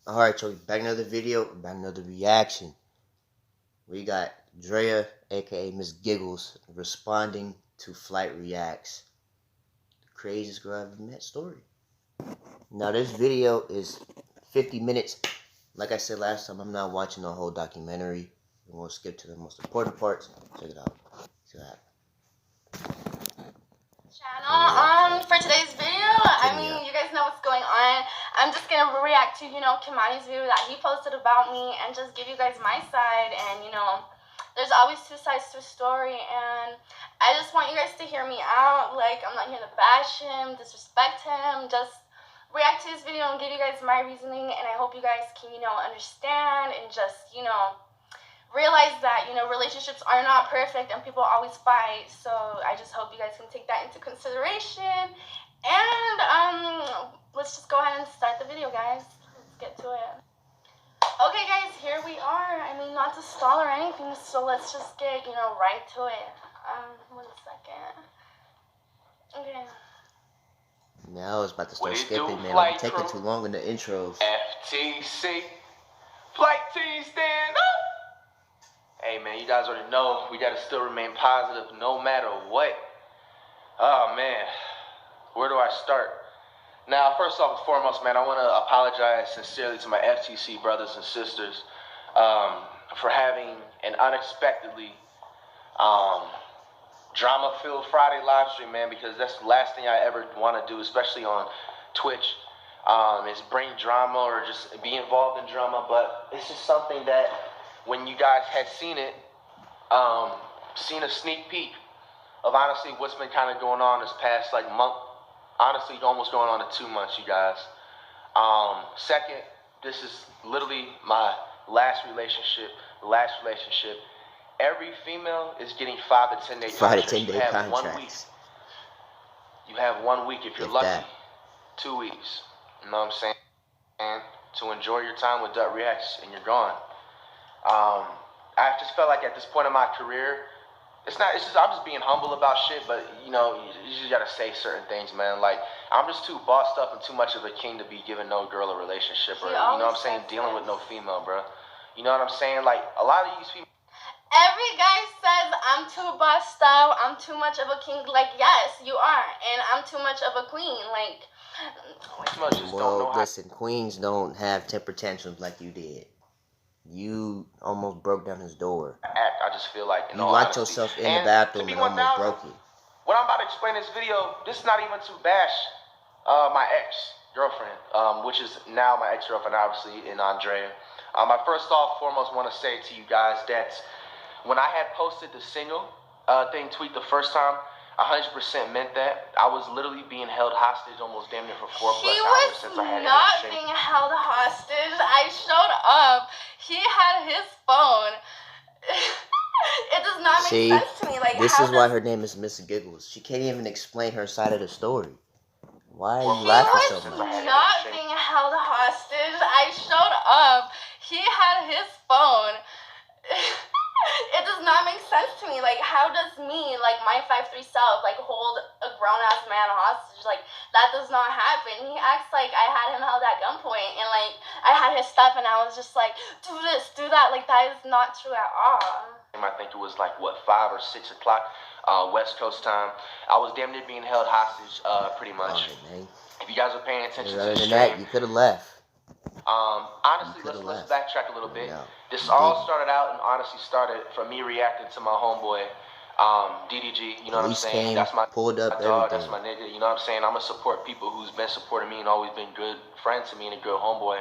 Alright, so back another video, back another reaction. We got Dreyahh, aka Miss Giggles, responding to Flight Reacts. The craziest girl I've ever met story. Now this video is 50 minutes. Like I said last time, I'm not watching the whole documentary. We'll skip to the most important parts. Check it out. See that. Channel for today's video. I mean, you guys know what's going on. I'm just gonna react to, Kimani's video that he posted about me and just give you guys my side. And there's always two sides to a story, and I just want you guys to hear me out. Like, I'm not here to bash him, disrespect him, just react to his video and give you guys my reasoning. And I hope you guys can, understand and just, realize that, relationships are not perfect and people always fight. So I just hope you guys can take that into consideration. And let's just go ahead and start the video, guys. Let's get to it. Okay, guys, here we are. I mean, not to stall or anything, so let's just get, right to it. 1 second. Okay. Now it's about to start skipping, man. I'm taking too long in the intros. FTC. Flight team, stand up! Hey, man, you guys already know we got to still remain positive no matter what. Oh, man. Where do I start? Now, first off and foremost, man, I want to apologize sincerely to my FTC brothers and sisters for having an unexpectedly drama-filled Friday live stream, man, because that's the last thing I ever want to do, especially on Twitch, is bring drama or just be involved in drama. But it's just something that when you guys had seen it, seen a sneak peek of honestly what's been kind of going on this past month, honestly almost going on to 2 months, you guys. Second, this is literally my last relationship. Every female is getting 5 to 10 day contracts. You have 1 week. You have 1 week if you're lucky. 2 weeks. You know what I'm saying? And to enjoy your time with HoodieDre0 and you're gone. I just felt like at this point in my career, it's just I'm just being humble about shit, but you just gotta say certain things, man. Like, I'm just too bossed up and too much of a king to be giving no girl a relationship, or dealing with no female, bro. You know what I'm saying? Like, a lot of these people. Every guy says I'm too bossed up, I'm too much of a king. Like, yes, you are, and I'm too much of a queen. Like, well, listen, queens don't have temper tantrums like you did. You almost broke down his door. I just feel like, you locked yourself in the bathroom and almost broke it. What I'm about to explain in this video, this is not even to bash my ex-girlfriend, which is now my ex-girlfriend, obviously, in Andrea. I first off, foremost, want to say to you guys that when I had posted the single tweet the first time, 100% meant that. I was literally being held hostage almost damn near for 4+ hours since I had it. He was not being held hostage. I showed up. He had his phone. It does not make sense to me. Like, this is why her name is Miss Giggles. She can't even explain her side of the story. Why are you laughing so much? He was not being held hostage. I showed up. He had his phone. It does not make sense to me. Like, how does me, like, my 5'3" self, like, hold a grown-ass man hostage? Like, that does not happen. He acts like I had him held at gunpoint, and, like, I had his stuff, and I was just like, do this, do that. Like, that is not true at all. I think it was, like, 5 or 6 o'clock West Coast time. I was damn near being held hostage, pretty much. Right, if you guys are paying attention to the stream, that, you could have left. Honestly, let's backtrack a little bit. No, this all started out and honestly started from me reacting to my homeboy, DDG. You know what I'm saying? That's my pulled up dog. That's my nigga. You know what I'm saying? I'm gonna support people who's been supporting me and always been good friends to me and a good homeboy.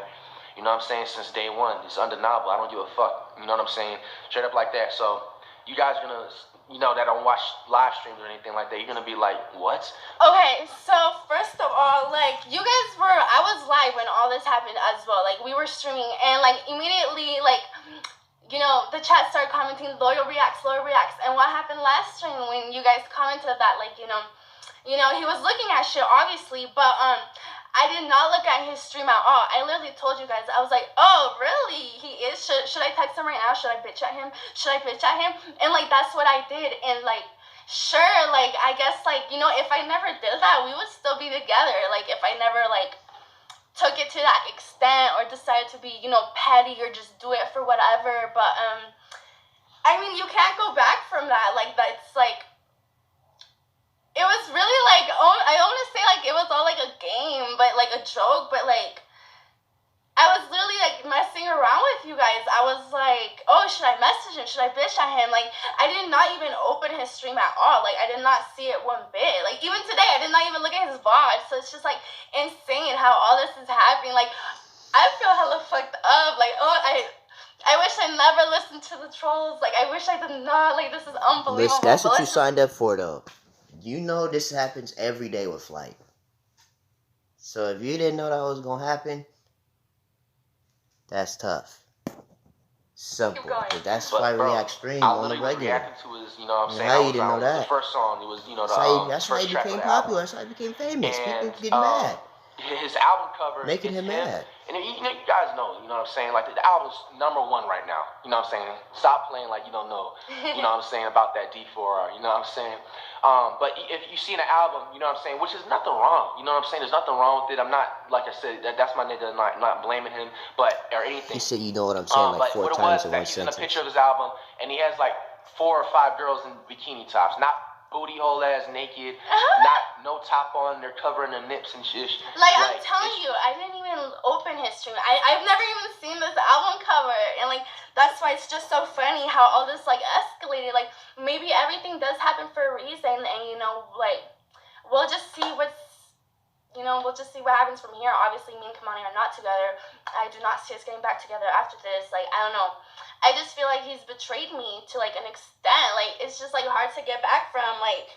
You know what I'm saying? Since day one, it's undeniable. I don't give a fuck. You know what I'm saying? Straight up like that. So you guys are gonna, that don't watch live streams or anything like that, you're gonna be like, what? Okay, so first of all, like, you guys I was live when all this happened as well. Like, we were streaming, and like immediately, like, the chat started commenting loyal reacts, and what happened last stream when you guys commented that, like, he was looking at shit, obviously, but I did not look at his stream at all. I literally told you guys, I was like, oh, really? He is? Should I text him right now? Should I bitch at him? And, like, that's what I did. And, like, sure, like, I guess, like, if I never did that, we would still be together. Like, if I never, like, took it to that extent or decided to be, you know, petty or just do it for whatever. But I mean, you can't go back from that. Like, that's like, it was really like, I want to say like it was all like a game, but like a joke, but like I was literally like messing around with you guys. I was like, oh, should I message him? Should I bitch at him? Like, I did not even open his stream at all. Like, I did not see it one bit. Like, even today, I did not even look at his VOD. So it's just like insane how all this is happening. Like, I feel hella fucked up. Like, oh, I wish I never listened to the trolls. Like, I wish I did not. Like, this is unbelievable. Listen, that's what you signed up for, though. You know this happens every day with Flight. So if you didn't know that was going to happen, that's tough. Simple. But that's Flight React stream on the regular. To his, you know what I'm saying? How you didn't know that? The first song, it was, you know, that's how he became popular. That's how he became famous. People get mad. His album cover making him mad. And you know, you guys know, you know what I'm saying? Like, the album's #1 right now. You know what I'm saying? Stop playing like you don't know. You know what I'm saying about that D4R. You know what I'm saying? But if you see an album, you know what I'm saying, which is nothing wrong. You know what I'm saying? There's nothing wrong with it. I'm not, like I said, that's my nigga. I'm not blaming him, but or anything. He said, you know what I'm saying, like 4 times in one sentence. He's in a picture of his album, and he has like 4 or 5 girls in bikini tops, not booty hole ass naked, not no top on, they're covering their nips and shit. Like I'm telling you, I didn't even open his stream. I've never even seen this album cover, and like that's why it's just so funny how all this like escalated. Like maybe everything does happen for a reason, and you know, like we'll just see what happens from here. Obviously, me and Kamani are not together. I do not see us getting back together after this. Like I don't know. I just feel like he's betrayed me to like an extent. Like it's just like hard to get back from. Like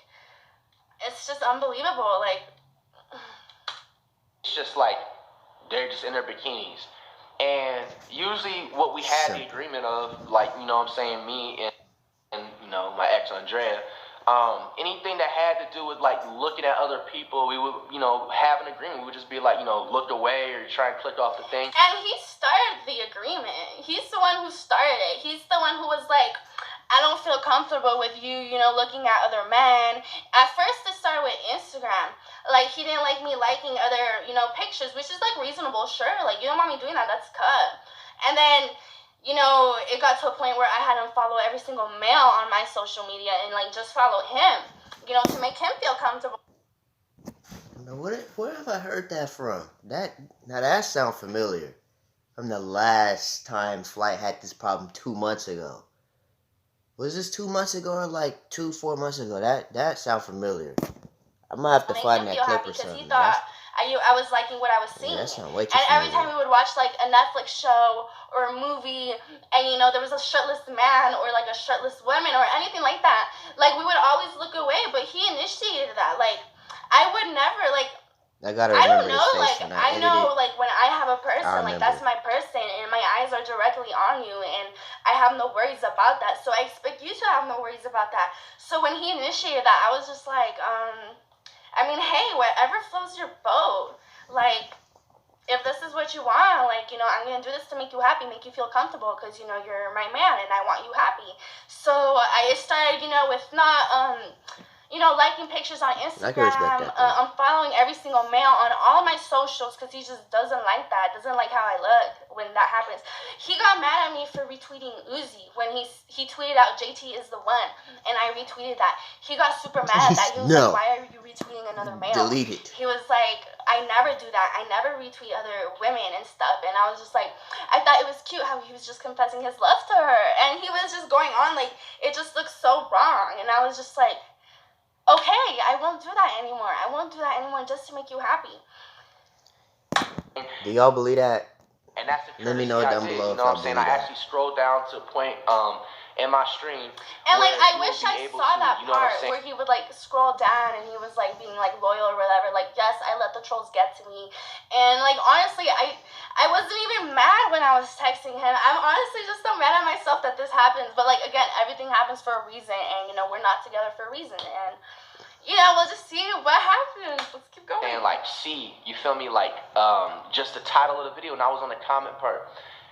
it's just unbelievable. Like it's just like they're just in their bikinis, and usually what we had the agreement of, like, you know what I'm saying, me and you know my ex Andrea. Anything that had to do with like looking at other people, we would, you know, have an agreement. We would just be like, you know, look away or try and click off the thing. And he started the agreement. He's the one who started it. He's the one who was like, I don't feel comfortable with you, you know, looking at other men. At first it started with Instagram. Like he didn't like me liking other, you know, pictures, which is like reasonable, sure. Like you don't want me doing that, that's cut. And then, you know, it got to a point where I had him follow every single male on my social media and, like, just follow him, you know, to make him feel comfortable. Now, where have I heard that from? That sounds familiar. From the last time Flight had this problem 2 months ago. Was this 2 months ago or, like, 4 months ago? That sounds familiar. I'm going to have to find that clip or something. He thought I was liking what I was seeing. Yeah, that sounds way too and every familiar. time we would watch like a Netflix show or a movie, and you know there was a shirtless man or like a shirtless woman or anything like that, like we would always look away. But he initiated that. Like I would never like. I don't know. Like I know, like when I have a person, like that's my person, and my eyes are directly on you, and I have no worries about that. So I expect you to have no worries about that. So when he initiated that, I was just like, I mean, hey, whatever floats your boat. Like, if this is what you want, like, you know, I'm going to do this to make you happy, make you feel comfortable, because, you know, you're my man, and I want you happy. So, I started, you know, with not, you know, liking pictures on Instagram. I'm following every single male on all my socials, because he just doesn't like that, doesn't like how I look when that happens. He got mad at me for retweeting Uzi when he tweeted out JT is the one, and I retweeted that. He got super mad at that. He was like, why are you retweeting another male? Delete it. He was like, I never do that. I never retweet other women and stuff. And I was just like, I thought it was cute how he was just confessing his love to her, and he was just going on like it just looks so wrong. And I was just like, okay, I won't do that anymore. I won't do that anymore just to make you happy. Do y'all believe that? And that's Let me know down below. You know what I'm saying? I actually scrolled down to a point in my stream. And like I wish I saw that part where he would like scroll down and he was like being like loyal or whatever. Like, yes, I let the trolls get to me. And like honestly, I wasn't even mad when I was texting him. I'm honestly just so mad at myself that this happens. But like again, everything happens for a reason, and you know, we're not together for a reason. And you know, we'll just see what happens. Let's keep going. And like you feel me, like just the title of the video, and I was on the comment part.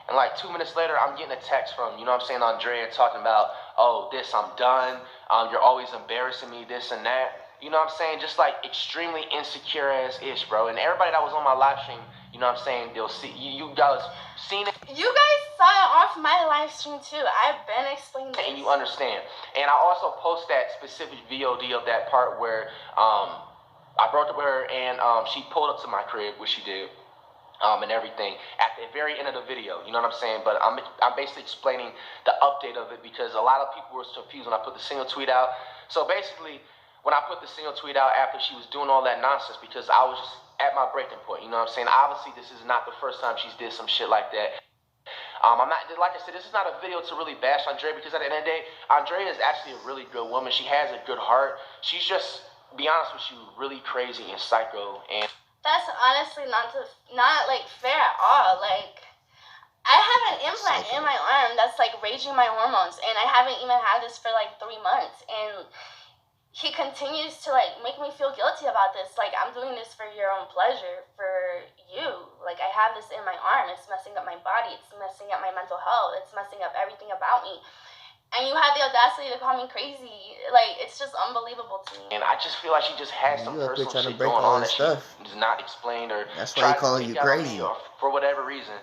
And like 2 minutes later, I'm getting a text from, you know what I'm saying, Andrea, talking about, oh, this, I'm done. You're always embarrassing me, this and that. You know what I'm saying? Just like extremely insecure ass ish, bro. And everybody that was on my live stream, You know what I'm saying? They'll see you guys seen it. You guys saw it off my live stream too. I've been explaining this. And you understand. And I also post that specific VOD of that part where I broke up with her and she pulled up to my crib, which she did. And everything at the very end of the video, you know what I'm saying? But I'm basically explaining the update of it because a lot of people were confused when I put the single tweet out. So basically, when I put the single tweet out after she was doing all that nonsense, because I was just at my breaking point, you know what I'm saying? Obviously, this is not the first time she's did some shit like that. I'm not, like I said, this is not a video to really bash Andrea because at the end of the day, Andrea is actually a really good woman. She has a good heart. She's just, be honest with you, really crazy and psycho. And that's honestly not like fair at all. Like, I have an implant in my arm that's like raging my hormones, and I haven't even had this for like 3 months, and he continues to like make me feel guilty about this. Like, I'm doing this for your own pleasure, for you. Like, I have this in my arm. It's messing up my body. It's messing up my mental health. It's messing up everything about me. And you have the audacity to call me crazy. Like, it's just unbelievable to me. And I just feel like she just has some personal shit going on that she's not explained or that's why they calling you crazy. For whatever reason.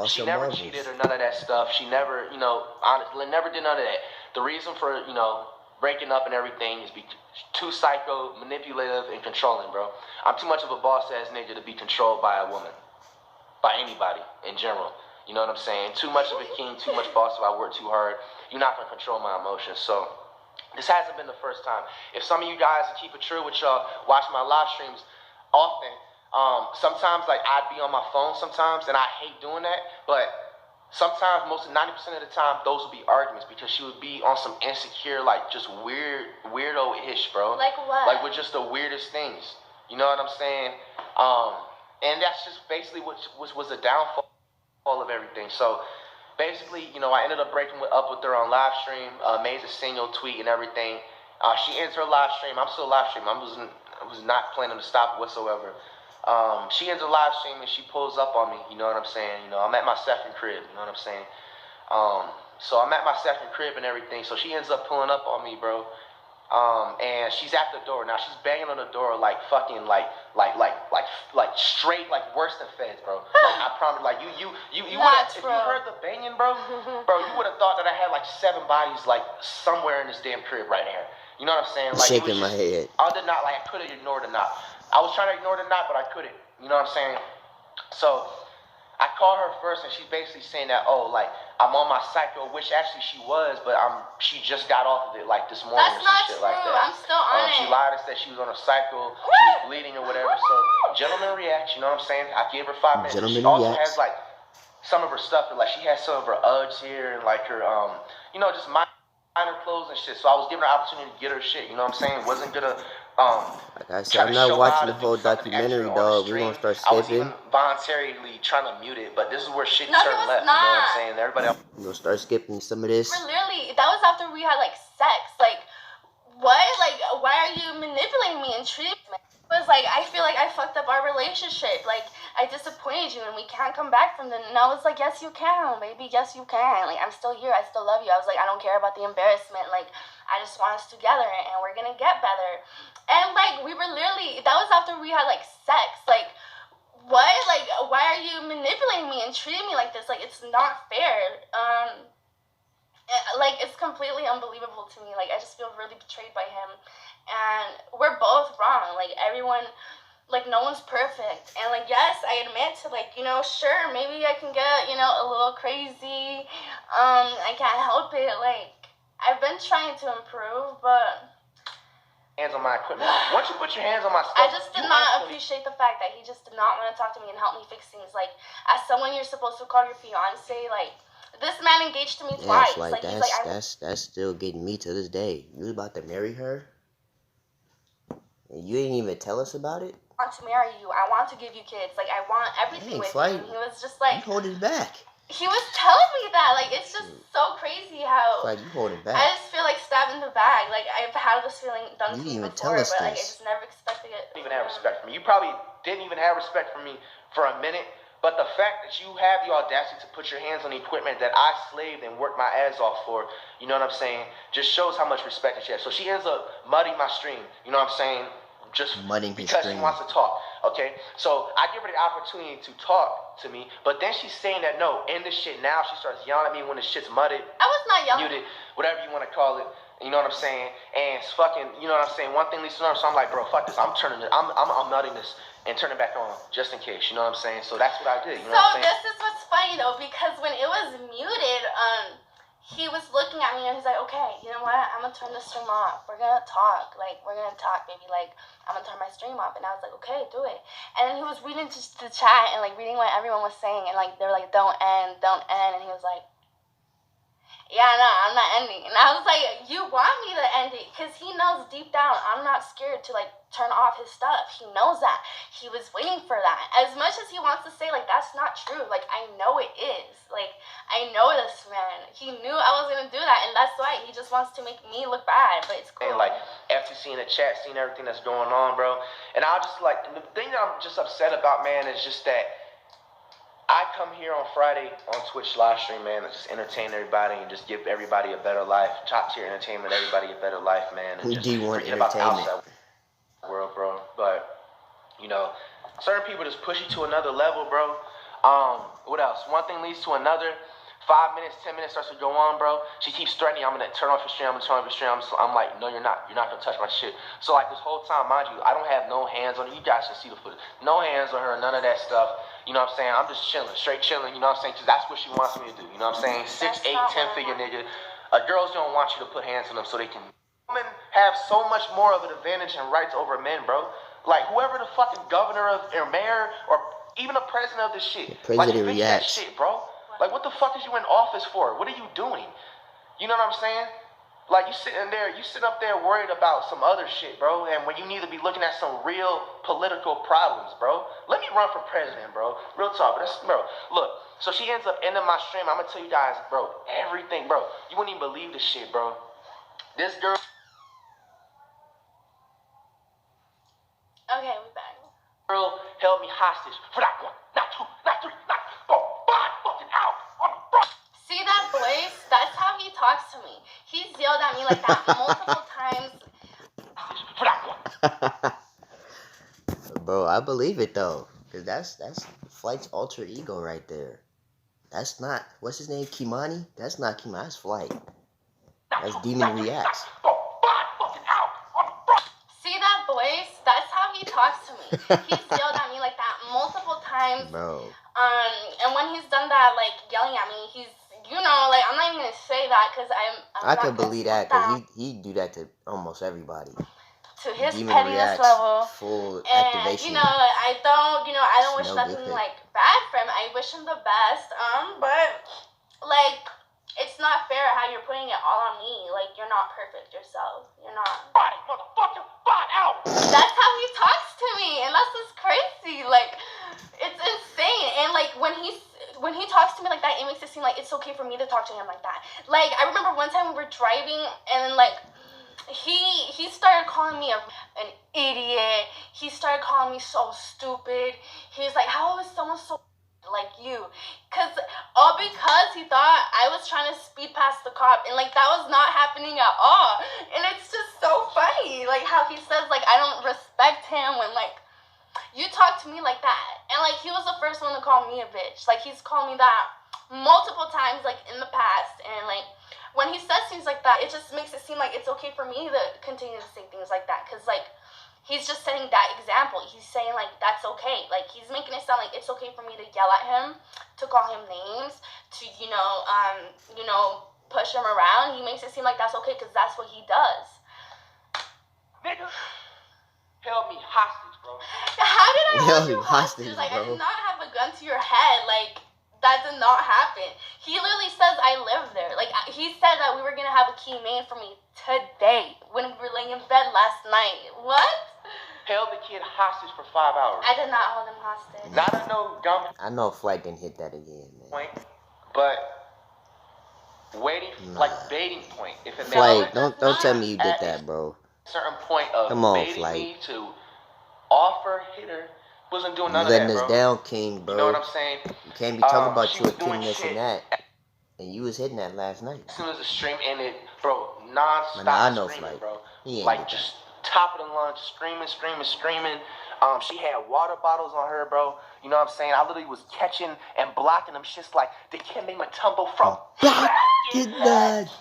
She never cheated or none of that stuff. She never, you know, honestly, never did none of that. The reason for, you know, breaking up and everything is too psycho, manipulative, and controlling, bro. I'm too much of a boss-ass nigga to be controlled by a woman. By anybody, in general. You know what I'm saying? Too much of a king, too much boss if I work too hard. You're not going to control my emotions. So, this hasn't been the first time. If some of you guys, to keep it true with y'all, watch my live streams often, sometimes, like, I'd be on my phone sometimes, and I hate doing that, but sometimes, most of 90% of the time, those would be arguments, because she would be on some insecure, like, just weirdo-ish, bro. Like what? Like, with just the weirdest things. You know what I'm saying? And that's just basically what was the downfall of everything. So basically, you know, I ended up breaking up with her on live stream, made a single tweet and everything. She ends her live stream. I'm still live streaming. I was not planning to stop whatsoever. She ends her live stream and she pulls up on me. You know what I'm saying? You know, I'm at my second crib. You know what I'm saying? So I'm at my second crib and everything. So she ends up pulling up on me, bro. And she's at the door. Now she's banging on the door like fucking like straight, like worse than feds, bro. Like, I promise, like you if you heard the banging, bro, you would have thought that I had like 7 bodies like somewhere in this damn crib right here. You know what I'm saying? Like, shaking my head. I did not, like, I could have ignored the knock. I was trying to ignore the knock, but I couldn't. You know what I'm saying? So I called her first, and she's basically saying that, oh, like, I'm on my cycle, which actually she was, but she just got off of it, like, this morning or some shit like that. I'm still on it. She lied and said she was on a cycle, she was bleeding or whatever, so gentleman reacts, you know what I'm saying? I gave her 5 minutes. She also has, like, some of her stuff, like, she has some of her Uggs here, and, like, her, you know, just minor clothes and shit, so I was giving her an opportunity to get her shit, you know what I'm saying? Wasn't gonna, like I said, I'm not watching the whole documentary, dog. We're gonna start skipping. I was even voluntarily trying to mute it, but this is where shit turned left. You know what I'm saying? Everybody else. We're gonna start skipping some of this. Literally, that was after we had like sex. Like, what? Like, why are you manipulating me and treating me? It was like, I feel like I fucked up our relationship. Like, I disappointed you and we can't come back from them. And I was like, yes, you can, baby. Yes, you can. Like, I'm still here. I still love you. I was like, I don't care about the embarrassment. Like, I just want us together and we're gonna get better. And, like, we were literally, that was after we had, like, sex. Like, what? Like, why are you manipulating me and treating me like this? Like, it's not fair. Like, it's completely unbelievable to me. Like, I just feel really betrayed by him. And we're both wrong. Like, everyone, like, no one's perfect. And, like, yes, I admit to, like, you know, sure, maybe I can get, you know, a little crazy. I can't help it. Like, I've been trying to improve, but hands on my equipment. Once you put your hands on my stuff, I just did not appreciate the fact that he just did not want to talk to me and help me fix things. Like, as someone you're supposed to call your fiance, like, this man engaged to me twice. Like, that's still getting me to this day. You was about to marry her, and you didn't even tell us about it. I want to marry you. I want to give you kids. Like, I want everything with you. And he was just like, you hold it back. He was telling me that. Like, it's just so crazy how. Like, you hold it back. I just feel like stabbed in the back. Like, I've had this feeling done to me before, but like, I just never expected it. You didn't even have respect for me. You probably didn't even have respect for me for a minute. But the fact that you have the audacity to put your hands on the equipment that I slaved and worked my ass off for, you know what I'm saying, just shows how much respect that she has. So she ends up mudding my stream, you know what I'm saying, just mudding because she wants to talk. Okay, so I give her the opportunity to talk to me, but then she's saying that no, end this shit now. She starts yelling at me when the shit's mudded. I was not yelling. Muted, whatever you want to call it. You know what I'm saying? And it's fucking, you know what I'm saying? One thing leads to another. So I'm like, bro, fuck this. I'm mudding this and turning back on just in case. You know what I'm saying? So that's what I did. You know what I'm saying? So this is what's funny though, because when it was muted, he was looking at me and he's like, okay, you know what? I'm gonna turn the stream off. We're gonna talk. Like, we're gonna talk, baby. Like, I'm gonna turn my stream off. And I was like, okay, do it. And then he was reading just the chat and like reading what everyone was saying. And like, they were like, don't end. And he was like, yeah, no, I'm not ending. And I was like, you want me to end it? Because he knows deep down I'm not scared to, like, turn off his stuff. He knows that. He was waiting for that. As much as he wants to say, like, that's not true. Like, I know it is. Like, I know this man. He knew I was going to do that, and that's why. He just wants to make me look bad, but it's cool. And, like, after seeing the chat, seeing everything that's going on, bro, and I was just, like, the thing that I'm just upset about, man, is just that I come here on Friday on Twitch live stream, man, and just entertain everybody and just give everybody a better life. Top tier entertainment, everybody a better life, man. And We just do want forget about the entertainment. outside world, bro. But, you know, certain people just push you to another level, bro. What else? One thing leads to another. 5 minutes, 10 minutes starts to go on, bro. She keeps threatening, I'm gonna turn off your stream, I'm gonna turn off your stream. I'm like, no, you're not. You're not gonna touch my shit. So, like, this whole time, mind you, I don't have no hands on her. You guys can see the footage. No hands on her, none of that stuff. You know what I'm saying? I'm just chilling, straight chilling, you know what I'm saying? Because that's what she wants me to do, you know what I'm saying? 6, 8, 10 figure nigga. Girls don't want you to put hands on them so they can. Women have so much more of an advantage and rights over men, bro. Like, whoever the fucking governor of, or mayor, or even the president of this shit. President like, reacts. that shit, bro. Like, what the fuck is you in office for? What are you doing? You know what I'm saying? Like, you sit up there worried about some other shit, bro, and when you need to be looking at some real political problems, bro. Let me run for president, bro. Real talk, but bro, look. So she ends up ending my stream. I'm gonna tell you guys, bro, everything, bro. You wouldn't even believe this shit, bro. This girl. Okay, we back. Girl held me hostage for not one, not two, not three, not 4, 5 fucking hours on the front. See that voice? That's how he talks to me. He's yelled at me like that multiple times. For not one. Bro, I believe it though, cause that's Flight's alter ego right there. That's not, what's his name, Kimani? That's not Kimani, that's Flight. That's Demon Reacts. See that voice? That's how he talks to me. He's yelled at me like that multiple times. Bro. And when he's done that, like, yelling at me, he's, you know, like, I'm not even gonna say that because I could believe that because he do that to almost everybody. To his Demon pettiness Reacts, level. full and, activation. you know, I don't wish No nothing, good. like, bad for him. I wish him the best. But, like, it's not fair how you're putting it all on me. Like, you're not perfect yourself. You're not. Body, motherfucker, body out. That's how he talks to me, and that's just crazy. Like, it's insane. And like when he talks to me like that, it makes it seem like it's okay for me to talk to him like that. Like, I remember one time we were driving, and like he started calling me an idiot. He started calling me so stupid. He's like, how is someone so like you? All because he thought I was trying to speed past the cop, and like that was not happening at all. And it's just so funny, like how he says like I don't respect him when like you talk to me like that. And like he was the first one to call me a bitch. Like he's called me that multiple times like in the past. And like when he says things like that, it just makes it seem like it's okay for me to continue to say things like that, because like he's just setting that example. He's saying like that's okay. Like he's making it sound like it's okay for me to yell at him, to call him names, to push him around. He makes it seem like that's okay because that's what he does. Nigga held me hostage, bro. How did I hold you hostage, hostage? Like, bro. I did not have a gun to your head. Like, that did not happen. He literally says I live there. Like, he said that we were going to have a key made for me today when we were laying in bed last night. What? Held the kid hostage for 5 hours. I did not hold him hostage. Not a no gun I know Flight didn't hit that again, man. point, but waiting, like baiting point. If it Flight, don't tell me you did that, bro. certain point of Come on, baiting Flight. me to offer hitter, wasn't doing none You of that, letting us bro. down, King, bro. You know what I'm saying? You can't be talking about she you a was doing king, this shit. and that. And you was hitting that last night. As soon as the stream ended, bro, non-stop Man, I know screaming, Flight. bro. He ain't Like did that. just top of the lunch, screaming. She had water bottles on her, bro. You know what I'm saying? I literally was catching and blocking them shits like the Kimbe Matumbo from That's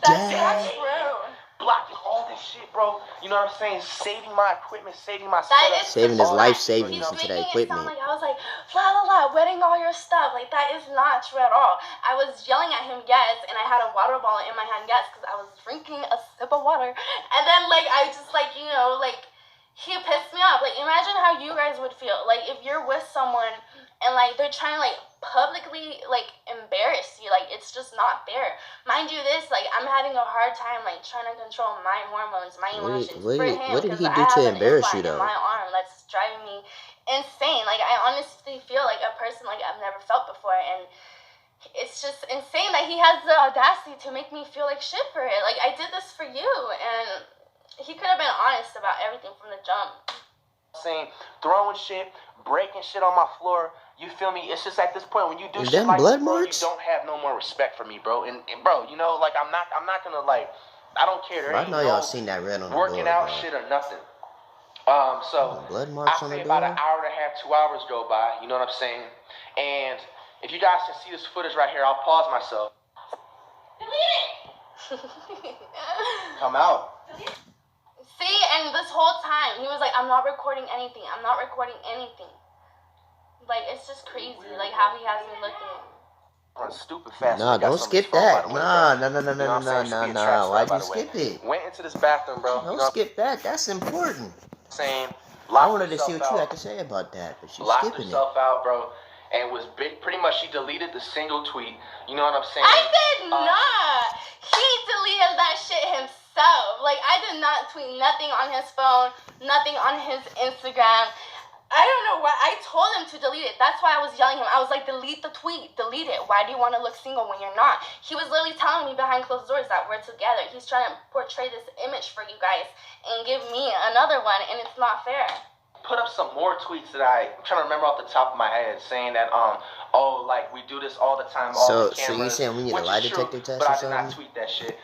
true. blocking all this shit, bro. You know what I'm saying? Saving my equipment, saving my That setup. Saving his life He's savings into that making it sound equipment. like I was like, la la la, wetting all your stuff. Like, that is not true at all. I was yelling at him, yes, and I had a water bottle in my hand, yes, because I was drinking a sip of water. And then, like, I just, like, you know, like, he pissed me off. Like, imagine how you guys would feel. Like, if you're with someone and, like, they're trying to, like, publicly, like, embarrass you. Like, it's just not fair. Mind you, this, like, I'm having a hard time, like, trying to control my hormones, my emotions for him. What did he because do I to have an embarrass you, implant in though? my arm that's driving me insane. Like, I honestly feel like a person like I've never felt before. And it's just insane that he has the audacity to make me feel like shit for it. Like, I did this for you. And he could have been honest about everything from the jump. Saying, throwing shit, breaking shit on my floor. You feel me? It's just at this point when you do Is shit them like blood this, bro, you marks? don't have no more respect for me, bro. And bro, you know, like I'm not gonna like, I don't care. There Bro, I ain't know no y'all seen that red on the working door, out bro. shit or nothing. So Blood marks I on the say door. about an hour and a half, 2 hours go by. You know what I'm saying? And if you guys can see this footage right here, I'll pause myself. Come out. See, and this whole time, he was like, I'm not recording anything. I'm not recording anything. Like, it's just crazy, like, how he has me looking. Run stupid fast. Nah, don't skip that. Nah. Why'd you skip it? Went into this bathroom, bro. Don't skip that. That's important. Saying, I wanted to see what you had to say about that, but she's locked skipping herself out, bro. And was big. Pretty much, she deleted the single tweet. You know what I'm saying? I did not. He deleted that shit himself. Like, I did not tweet nothing on his phone, nothing on his Instagram. I don't know why. I told him to delete it. That's why I was yelling at him. I was like, delete the tweet. Delete it. Why do you want to look single when you're not? He was literally telling me behind closed doors that we're together. He's trying to portray this image for you guys and give me another one, and it's not fair. Put up some more tweets that I'm trying to remember off the top of my head, saying that oh, like we do this all the time. So you cameras, saying we need a lie detector test but or I did not something? tweet that shit.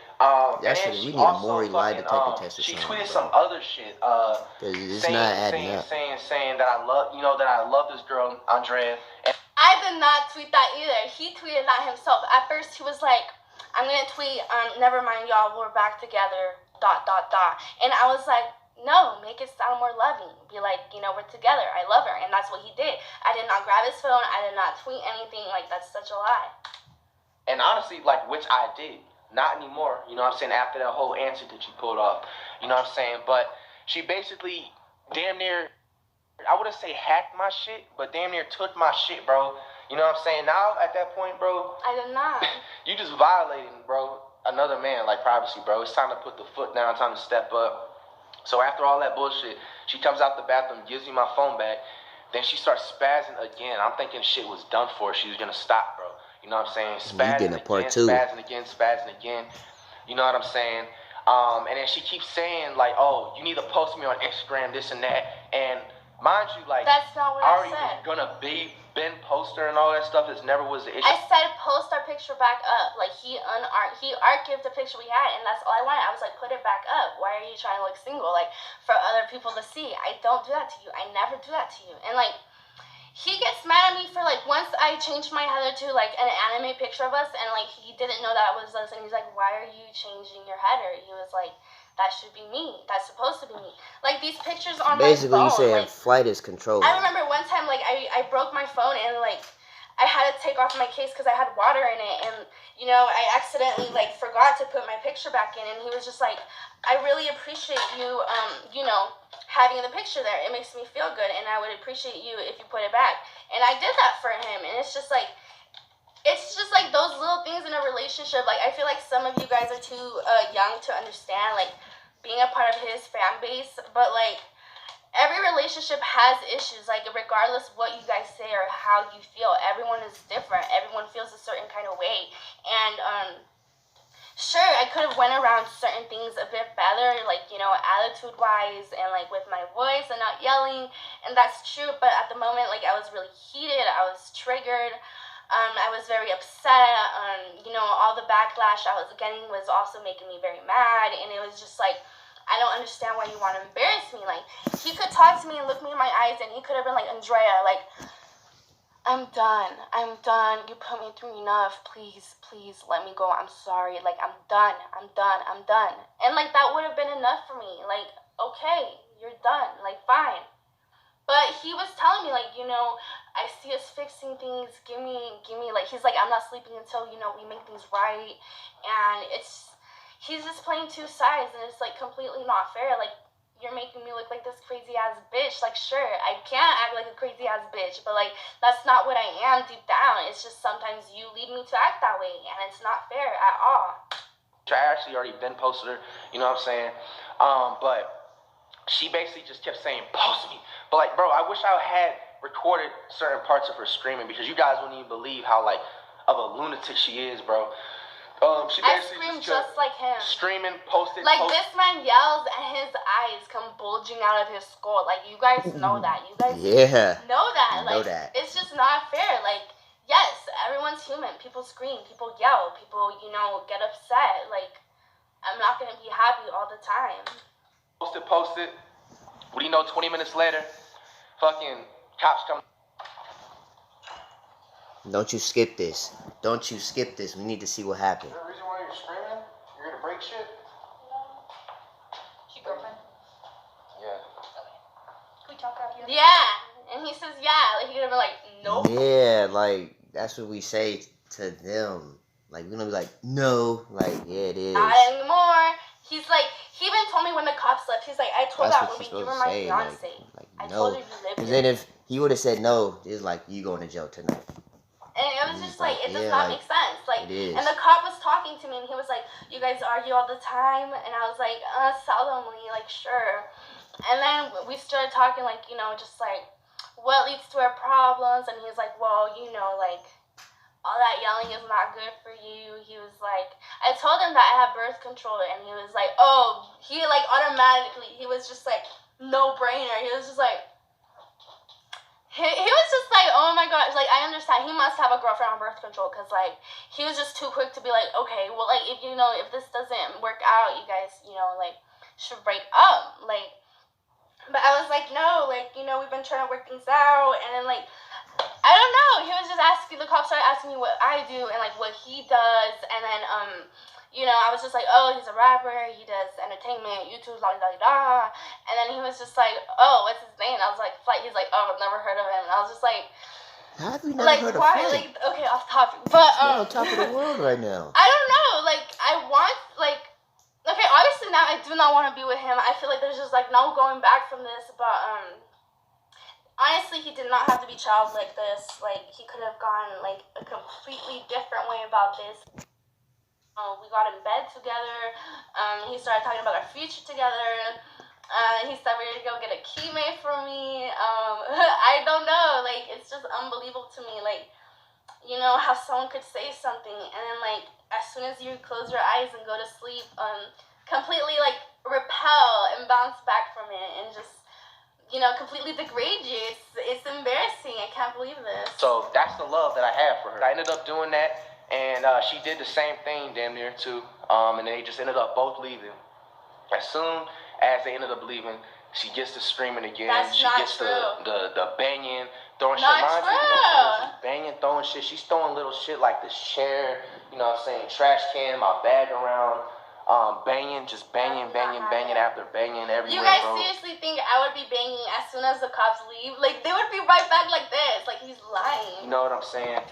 We need a more lie detector test or she something. tweeted some other shit. It's not adding up. Saying that I love, you know, that I love this girl, Andrea. I did not tweet that either. He tweeted that himself. At first, he was like, I'm gonna tweet, never mind, y'all, we're back together, ... And I was like, no, make it sound more loving. Be like, you know, we're together. I love her. And that's what he did. I did not grab his phone. I did not tweet anything. Like, that's such a lie. And honestly, like, which I did. Not anymore. You know what I'm saying? After that whole answer that you pulled off. You know what I'm saying? But she basically damn near, I wouldn't say hacked my shit, but damn near took my shit, bro. You know what I'm saying? Now, at that point, bro. I did not. You just violating, bro, another man, like, privacy, bro. It's time to put the foot down, time to step up. So after all that bullshit, she comes out the bathroom, gives me my phone back. Then she starts spazzing again. I'm thinking shit was done for. She was going to stop, bro. You know what I'm saying? Spazzing again, spazzing again. You know what I'm saying? And then she keeps saying, like, oh, you need to post me on Instagram, this and that. And mind you, like, that's not what I already said. was going to be Ben poster and all that stuff. It never was the issue. I said post our picture back up. Like, he archived the picture we had, and that's all I wanted. I was like, put it back up. Why are you trying to look single? Like, for other people to see. I don't do that to you. I never do that to you. And, like, he gets mad at me for, like, once I changed my header to, like, an anime picture of us, and, like, he didn't know that was us, and he's like, why are you changing your header? He was like, that should be me. That's supposed to be me. Like, these pictures on basically my phone. Basically, you saying like, flight is controlling. I remember one time, like, I broke my phone, and, like, I had to take off my case because I had water in it, and, you know, I accidentally, like, forgot to put my picture back in, and he was just like, I really appreciate you, you know, having the picture there. It makes me feel good, and I would appreciate you if you put it back. And I did that for him, and it's just like those little things in a relationship. Like, I feel like some of you guys are too young to understand, like, being a part of his fan base, but, like, every relationship has issues, like, regardless of what you guys say or how you feel. Everyone is different. Everyone feels a certain kind of way. And, sure, I could have went around certain things a bit better, like, you know, attitude-wise and, like, with my voice and not yelling, and that's true, but at the moment, like, I was really heated. I was triggered. I was very upset. You know, all the backlash I was getting was also making me very mad, and it was just, like, I don't understand why you want to embarrass me. Like, he could talk to me and look me in my eyes, and he could have been like, Andrea, like, I'm done. You put me through enough. Please let me go. I'm sorry. Like, I'm done. And, like, that would have been enough for me. Like, okay, you're done. Like, fine. But he was telling me, like, you know, I see us fixing things. Give me, like, he's like, I'm not sleeping until, you know, we make things right. And he's just playing two sides, and it's, like, completely not fair. Like, you're making me look like this crazy-ass bitch. Like, sure, I can't act like a crazy-ass bitch, but, like, that's not what I am deep down. It's just sometimes you lead me to act that way, and it's not fair at all. I actually already been posted her, you know what I'm saying? But she basically just kept saying, post me. But, like, bro, I wish I had recorded certain parts of her screaming, because you guys wouldn't even believe how, like, of a lunatic she is, bro. She I scream just like him. Screaming, posted. Like, this man yells and his eyes come bulging out of his skull. Like, you guys know that. You guys know that. Like, it's just not fair. Like, yes, everyone's human. People scream. People yell. People, you know, get upset. Like, I'm not going to be happy all the time. Posted. What do you know, 20 minutes later, fucking cops come. Don't you skip this. We need to see what happened. Is there a reason why you're screaming? You're gonna break shit? No. She girlfriend? Yeah. Okay. Can we talk out here? Yeah. And he says, yeah. Like, he could have been like, nope. Yeah, like, that's what we say to them. Like, we're gonna be like, no. Like, yeah, it is. Not anymore. He's like, he even told me when the cops left, he's like, I told that woman you were my fiance. Like, I told her you lived because then if he would have said no, it's like, you going to jail tonight. And it was just like, it does not make sense. Like, it is. And the cop was talking to me, and he was like, you guys argue all the time? And I was like, seldomly, like, sure. And then we started talking, like, you know, just like, what leads to our problems? And he was like, well, you know, like, all that yelling is not good for you. He was like, I told him that I have birth control, and he was like, oh, he, like, automatically, he was just like, no brainer. He was just like, he was just like, oh my gosh, like, I understand. He must have a girlfriend on birth control, because, like, he was just too quick to be like, okay, well, like, if, you know, if this doesn't work out, you guys, you know, like, should break up. Like, but I was like, no, like, you know, we've been trying to work things out, and then, like, I don't know, he was just asking, the cops started asking me what I do, and, like, what he does, and then, you know, I was just like, oh, he's a rapper, he does entertainment, YouTube, la-da-da-da, and then he was just like, oh, what's his name? I was like, Flight. He's like, oh, I've never heard of him, and I was just like, how have you never like, heard of why? Flight? Like, okay, off topic, but, on top of the world right now. I don't know, like, I want, like, okay, obviously now I do not want to be with him. I feel like there's just, like, no going back from this, but, honestly, he did not have to be child like this. Like, he could have gone, like, a completely different way about this. We got in bed together. He started talking about our future together. He said we're gonna go get a key made for me. I don't know. Like, it's just unbelievable to me. Like, you know, how someone could say something, and then, like, as soon as you close your eyes and go to sleep, completely, like, repel and bounce back from it, and just, you know, completely degrade you. It's embarrassing. I can't believe this. So that's the love that I have for her. I ended up doing that, and she did the same thing damn near too. And they just ended up both leaving. As soon as they ended up leaving, she gets to screaming again. That's not gets true. the banging, throwing Not shit. true. She's banging, throwing shit. She's throwing little shit like this chair, you know what I'm saying, trash can, my bag around. Banging, just banging after banging everywhere. You guys bro. seriously think I would be banging as soon as the cops leave? Like, they would be right back like this. Like, he's lying. You know what I'm saying?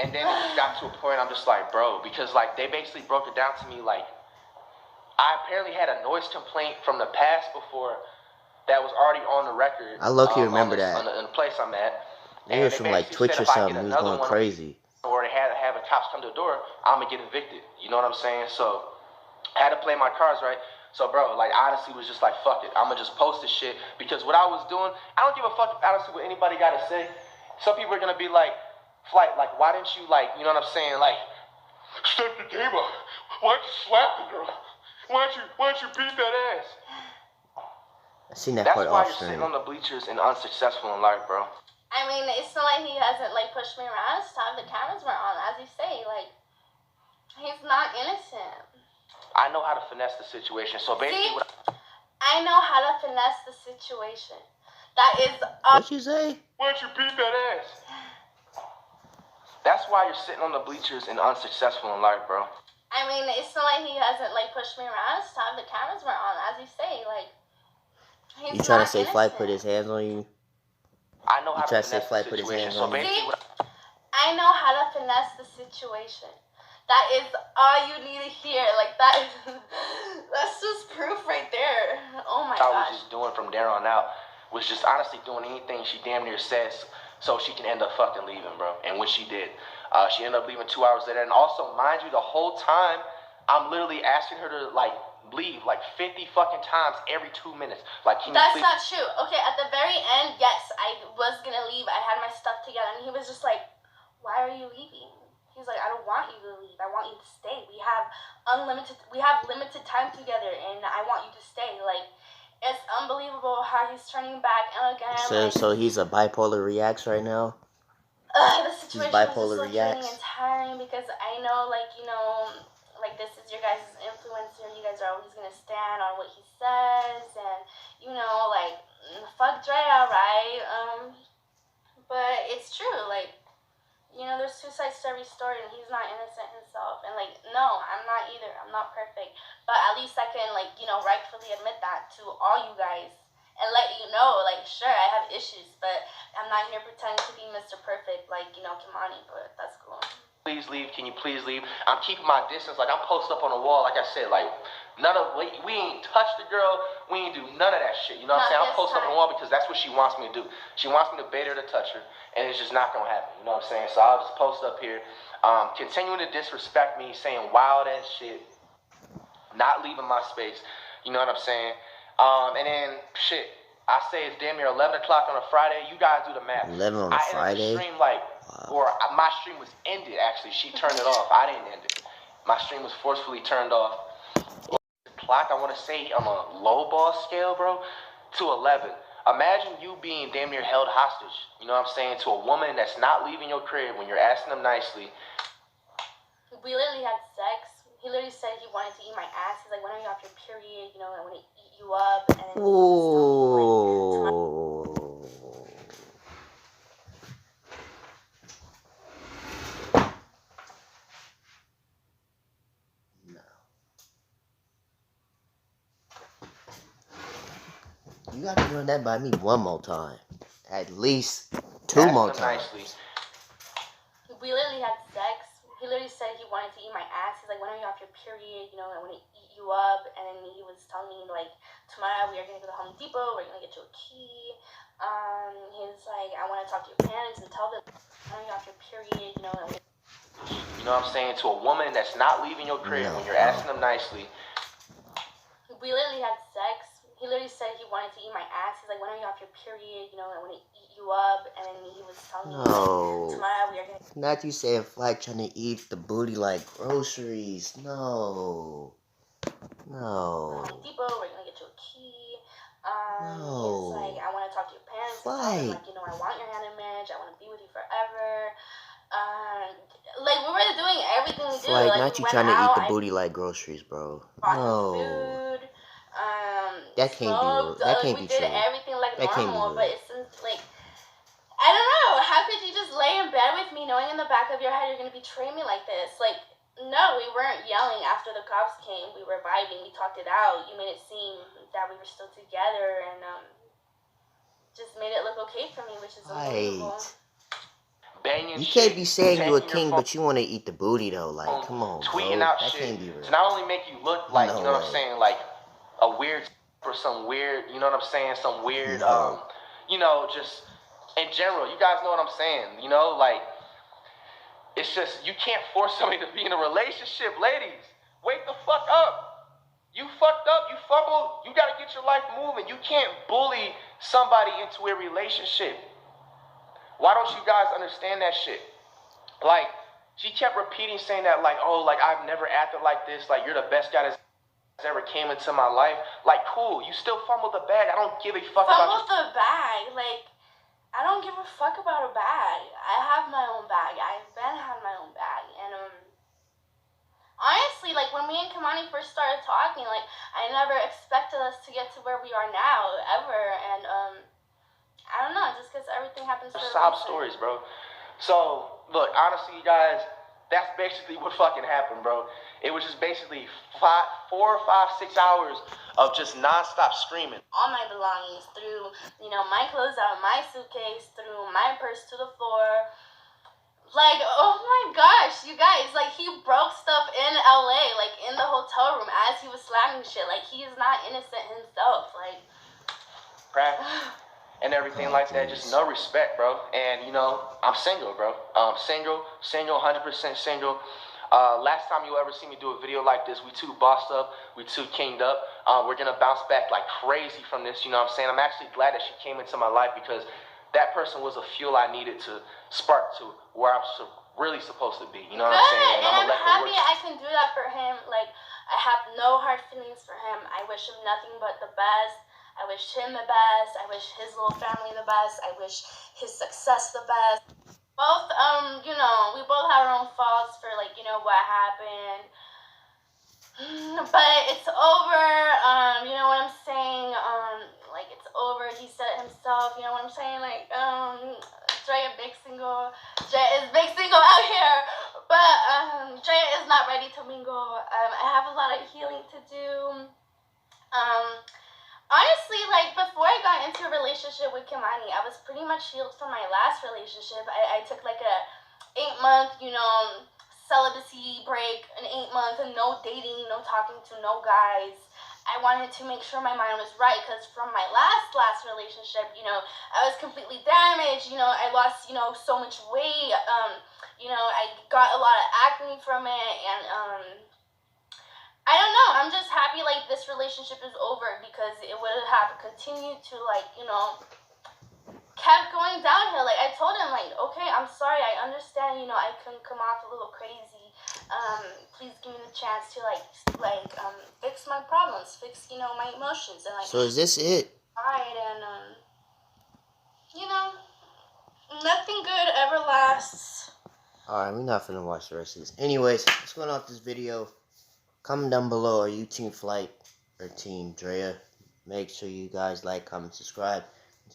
And then it got to a point I'm just like, bro, because, like, they basically broke it down to me, like, I apparently had a noise complaint from the past before that was already on the record. I low-key remember that. In the place I'm at. It was from, like, Twitch or something. It was going crazy. Or they had to have the cops come to the door, I'm gonna get evicted. You know what I'm saying? So I had to play my cards right. So, bro, like, honestly was just like, fuck it. I'm gonna just post this shit, because what I was doing, I don't give a fuck honestly what anybody gotta say. Some people are gonna be like, Flight, like, why didn't you, like, you know what I'm saying, like, step the table. Why don't you slap the girl? Why don't you beat that ass? I seen that That's part why off you're stream. sitting on the bleachers and unsuccessful in life, bro. I mean, it's not like he hasn't, like, pushed me around this time. The cameras weren't on, as you say. Like, he's not innocent. I know how to finesse the situation. So basically, I know how to finesse the situation. That is. What you say? Why don't you beat that ass? That's why you're sitting on the bleachers and unsuccessful in life, bro. I mean, it's not like he hasn't like pushed me around this time. The cameras were on, as you say. Like, he's You trying to say innocent. Flight put his hands on you? I know how to say finesse Flight the put his situation. hands So on you? basically, I know how to finesse the situation. That is all you need to hear. Like, that is, that's just proof right there. Oh my gosh. I was just doing from there on out was just honestly doing anything she damn near says so she can end up fucking leaving, bro. And when she did, she ended up leaving 2 hours later. And also, mind you, the whole time I'm literally asking her to like leave like 50 fucking times every 2 minutes. Like, can that's you please? not true. Okay, at the very end, yes, I was gonna leave. I had my stuff together, and he was just like, "Why are you leaving?" He's like, "I don't want you to leave. I want you to stay. We have limited time together, and I want you to stay." Like, it's unbelievable how he's turning back and again. So he's a bipolar reacts right now. The situation He's is bipolar just frustrating reacts. and tiring because I know, like, you know, like, this is your guys' influencer. You guys are always gonna stand on what he says, and you know, like, fuck Dreyahh, right? But it's true, like. You know, there's two sides to every story, and he's not innocent himself. And, like, no, I'm not either. I'm not perfect. But at least I can, like, you know, rightfully admit that to all you guys and let you know, like, sure, I have issues, but I'm not here pretending to be Mr. Perfect, like, you know, Kimani, but that's cool. Please leave. Can you please leave? I'm keeping my distance. Like, I'm posted up on the wall. Like I said, like, we ain't touch the girl. We ain't do none of that shit. You know what I'm saying? I'm posted up on the wall because that's what she wants me to do. She wants me to bait her to touch her, and it's just not gonna happen. You know what I'm saying? So I'll just post up here, continuing to disrespect me, saying wild ass shit, not leaving my space. You know what I'm saying? And then shit. I say it's damn near 11 o'clock on a Friday. You guys do the math. 11 on a Friday? I ended the stream like, or my stream was ended actually. She turned it off. I didn't end it. My stream was forcefully turned off. Clock, I want to say on a low ball scale, bro, to 11. Imagine you being damn near held hostage. You know what I'm saying? To a woman that's not leaving your crib when you're asking them nicely. We literally had sex. He literally said he wanted to eat my ass. He's like, "When are you off your period? You know, I want to eat you up." And then You gotta run that by me one more time. At least 2 more times. We literally had sex. He literally said he wanted to eat my ass. He's like, "When are you off your period? You know, I want to eat you up." And then he was telling me, like, "Tomorrow we are going to go to Home Depot. We're going to get you a key." He's like, "I want to talk to your parents and tell them, when are you off your period? You know what I'm saying? To a woman that's not leaving your crib when you're asking them nicely. We literally had sex. He literally said he wanted to eat my ass. He's like, "When are you off your period? You know, I want to eat you up." And then he was telling me, like, "Tomorrow we are going to..." Not you saying Flight trying to eat the booty like groceries. No. Home Depot, we're going to get you a key. He's like, "I want to talk to your parents. And tell them, like, you know, I want your hand image. I want to be with you forever." Like, we were doing everything we do. Like, not you trying to eat the booty like groceries, bro. No. Food. That can't be. That can't be true. We did everything like normal, but it seems like, I don't know. How could you just lay in bed with me, knowing in the back of your head you're gonna betray me like this? Like, no, we weren't yelling after the cops came. We were vibing. We talked it out. You made it seem that we were still together, and just made it look okay for me, which is unbelievable. You can't be saying you a king, but you want to eat the booty though. Like, come on, tweeting bro. out That shit can't be real. to not only make you look like, you know what I'm saying, like a weird or some weird, you know what I'm saying, some weird, you know, just in general, you guys know what I'm saying, you know, like, it's just, you can't force somebody to be in a relationship, ladies. Wake the fuck up. You fucked up, you fumbled, you gotta get your life moving. You can't bully somebody into a relationship. Why don't you guys understand that shit? Like, she kept repeating, saying that, like, oh, like, I've never acted like this, like, you're the best guy that's ever came into my life. Like, cool, you still fumbled the bag. I don't give a fuck about you. Fumbled the bag? Like, I don't give a fuck about a bag. I have my own bag. I've been had my own bag. And, honestly, like, when me and and Kimani first started talking, like, I never expected us to get to where we are now, ever. And, I don't know, just because everything happens for a sob reason. stories, bro. So, look, honestly, you guys, that's basically what fucking happened, bro. It was just basically 4 or 5, 6 hours of just nonstop screaming. All my belongings, threw, you know, my clothes out of my suitcase, threw my purse to the floor. Like, oh my gosh, you guys, like, he broke stuff in LA, like, in the hotel room as he was slamming shit. Like, he is not innocent himself. Like, Crack and everything like that. Just no respect, bro. And, you know, I'm single, bro. Single, 100% single. Last time you'll ever see me do a video like this, we too bossed up, we too kinged up. We're gonna bounce back like crazy from this, you know what I'm saying? I'm actually glad that she came into my life because that person was a fuel I needed to spark to where I'm really supposed to be, you know what I'm saying? And I'm happy I can do that for him. Like, I have no hard feelings for him. I wish him nothing but the best. I wish him the best. I wish his little family the best. I wish his success the best. Both, you know, we both have our own faults for, like, you know, what happened. But it's over. You know what I'm saying? Like, it's over. He said it himself. You know what I'm saying? Like, Dre a big single. Dre is big single out here. But, Dre is not ready to mingle. I have a lot of healing to do. Honestly, like, before I got into a relationship with Kimani, I was pretty much healed from my last relationship. I took, like, a 8-month, you know, celibacy break, an 8-month, and no dating, no talking to no guys. I wanted to make sure my mind was right, because from my last relationship, you know, I was completely damaged. You know, I lost, you know, so much weight. You know, I got a lot of acne from it, and, I don't know, I'm just happy, like, this relationship is over, because it would have continued to, like, you know, kept going downhill. Like, I told him, like, okay, I'm sorry, I understand, you know, I can come off a little crazy. Please give me the chance to, fix my problems, fix, you know, my emotions, and, like... So is this it? Alright, and, you know, nothing good ever lasts. Alright, we're not finna watch the rest of this. Anyways, what's going on with this video? Comment down below, are you Team Flight or Team Dreyahh? Make sure you guys like, comment, subscribe.